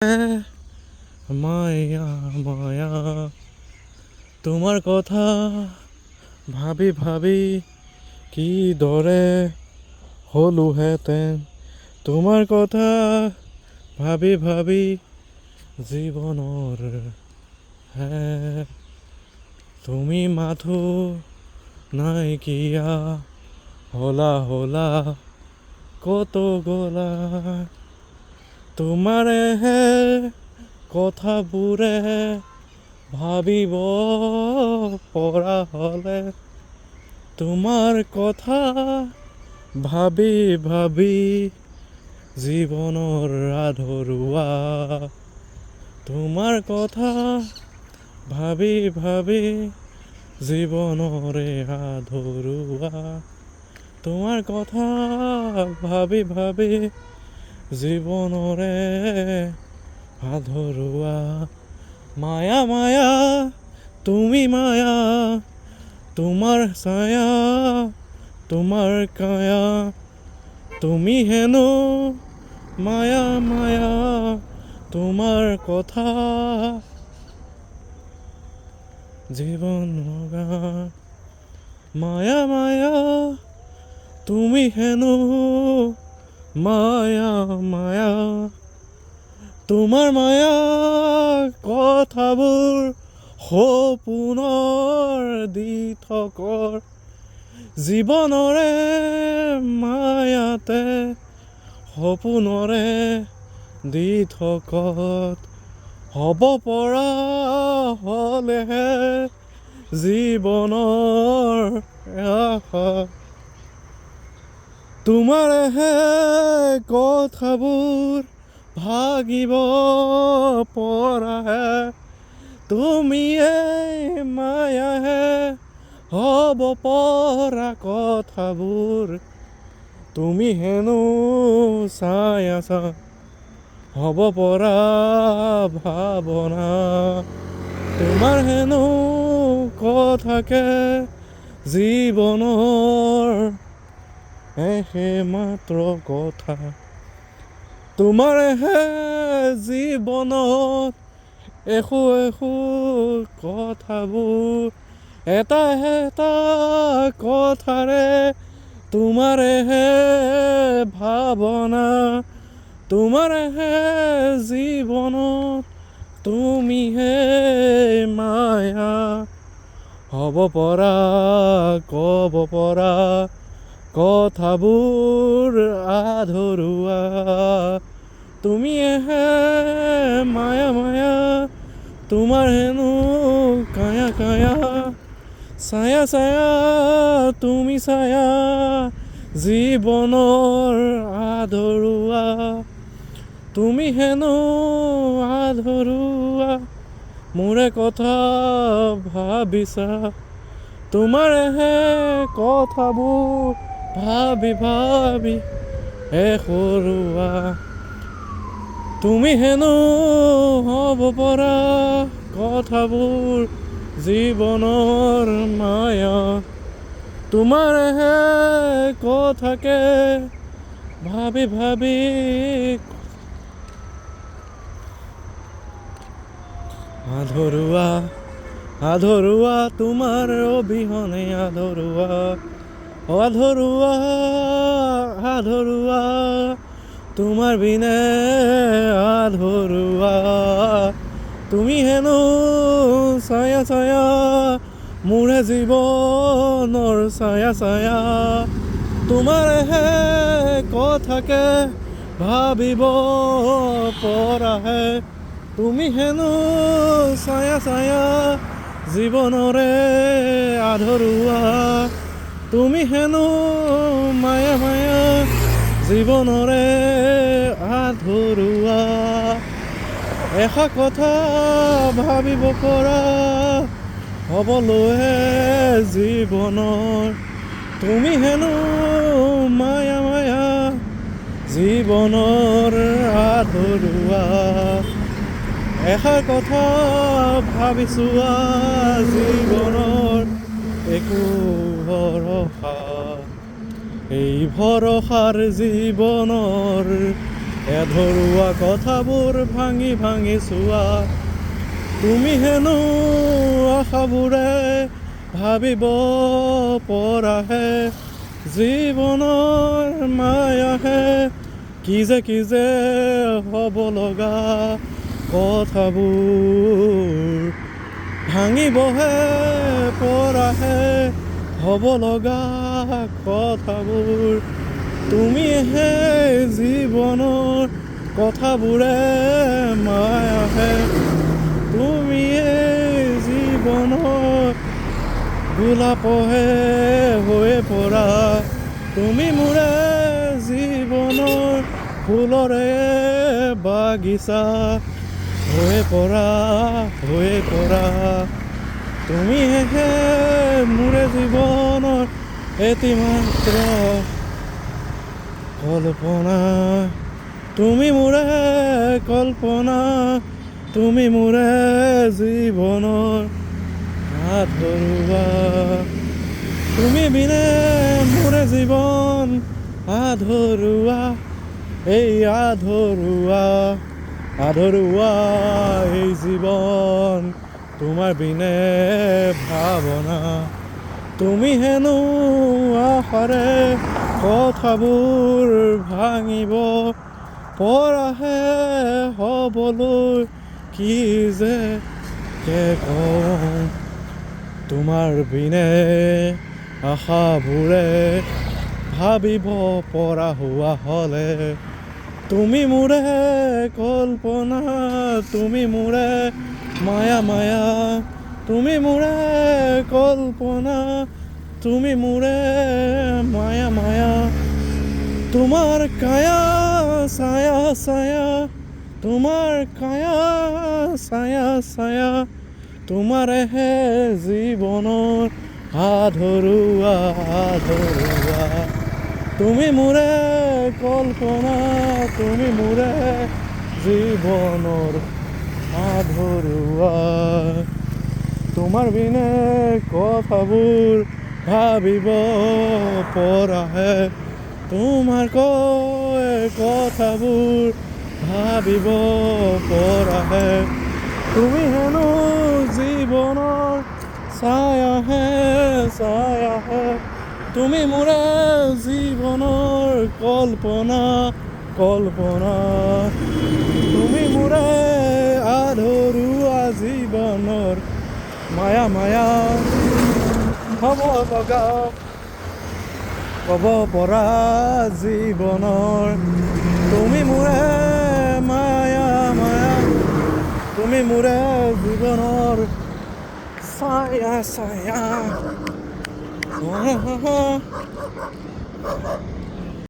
মায়া মায়া তোমাৰ কথা ভাবি ভাবি কি দৰে হলোহেঁতেন তোমাৰ কথা ভাবি ভাবি জীৱনৰ হে তুমি মাথো নাইকিয়া হলা কত গলা তোমাৰেহে কথাবোৰে ভাবিব পৰা হ'লে তোমাৰ কথা ভাবি ভাবি জীৱনৰ আধৰুৱা তোমাৰ কথা ভাবি ভাবি জীৱনৰে আধৰুৱা তোমাৰ কথা ভাবি ভাবি জীৱনৰে আধৰুৱা মায়া মায়া তুমি মায়া তোমাৰ ছায়া তোমাৰ কায়া তুমি হেনো মায়া মায়া তোমাৰ কথা জীৱন লগা মায়া মায়া তুমি হেনো মায়া মায়া তোমাৰ মায়া কথাবোৰ সপোনৰ দি থকৰ জীৱনৰে মায়াতে সপোনৰে দি থকত হ'ব পৰা হ'লেহে জীৱনৰ আশা তোমাৰেহে কথাবোৰ ভাগিব পৰাহে তুমিয়ে মায়াহে হ'ব পৰা কথাবোৰ তুমি হেনো ছায়া হ'ব পৰা ভাৱনা তোমাৰ হেনো কথাকে জীৱনৰ মাত্ৰ কথা তোমাৰেহে জীৱনত এশো কথাবোৰ এটা কথাৰে তোমাৰেহে ভাৱনা তোমাৰেহে জীৱনত তুমিহে মায়া হ'ব পৰা ক'ব পৰা কথাবোৰ আধৰুৱা তুমিহে মায়া মায়া তোমাৰ হেনো কায়া কায়া ছায়া ছায়া তুমি ছায়া জীৱনৰ আধৰুৱা তুমি হেনো আধৰুৱা মোৰে কথা ভাবিছা তোমাৰেহে কথাবোৰ ভাবি ভাবি সৰুৱা তুমি হেনো হ'ব পৰা কথাবোৰ জীৱনৰ মায়া তোমাৰেহে কথাকে ভাবি ভাবি আধৰুৱা তোমাৰ অবিহনে আধৰুৱা তোমাৰ বিনে আধৰুৱা তুমি হেনো ছায়া ছায়া মোৰে জীৱনৰ ছায়া তোমাৰেহে কথাকে ভাবিব পৰাহে তুমি হেনো ছায়া জীৱনৰে আধৰুৱা তুমি হেনো মায়া মায়া জীৱনৰে আধৰুৱা এষাৰ কথা ভাবিব পৰা হ'বলৈহে জীৱনৰ তুমি হেনো মায়া মায়া জীৱনৰ আধৰুৱা এষাৰ কথা ভাবিছোৱা জীৱনৰ একো ভৰসা এই ভৰসাৰ জীৱনৰ এধৰুৱা কথাবোৰ ভাঙি ভাঙি চোৱা তুমি হেনো আশাবোৰে ভাবিব পৰাহে জীৱনৰ মায়াহে কি যে হ'ব লগা কথাবোৰ ভাঙিবহে পৰাহে হ'ব লগা কথাবোৰ তুমিহে জীৱনৰ কথাবোৰে মায়াহে তুমিয়ে জীৱনৰ গোলাপহে হৈ পৰা তুমি মোৰে জীৱনৰ ফুলৰে বাগিচা হৈ পৰা তুমিহে মোৰে জীৱনৰ এটি মাত্ৰ কল্পনা তুমি মোৰে কল্পনা তুমি মোৰে জীৱনৰ আধৰুৱা তুমি বিনে মোৰে জীৱন আধৰুৱা এই আধৰুৱা এই জীৱন তোমাৰ বিনে ভাৱনা তুমি হেনো আশাৰে কথাবোৰ ভাঙিব পৰাহে হ'বলৈ কি যে কওঁ তোমাৰ বিনে আশাবোৰে ভাবিব পৰা হোৱা হ'লে তুমি মোৰে কল্পনা তুমি মোৰে মায়া তুমি মোৰে কল্পনা তুমি মোৰে মায়া তোমাৰ কায়া ছায়া তোমাৰ কায়া ছায়া তোমাৰেহে জীৱনৰ আধৰুৱা তুমি মোৰে কল্পনা তুমি মোৰে জীৱনৰ আধৰুৱা তোমাৰ বিনে কথাবোৰ ভাবিব পৰাহে তোমাৰ কথাবোৰ ভাবিব পৰাহে তুমি হেনো জীৱনৰ ছায়াহে তুমি মোৰে জীৱনৰ কল্পনা তুমি মোৰে আধৰুৱা জীৱনৰ মায়া হ'ব লগা ক'ব পৰা জীৱনৰ তুমি মোৰে মায়া তুমি মোৰে জীৱনৰ ছায়া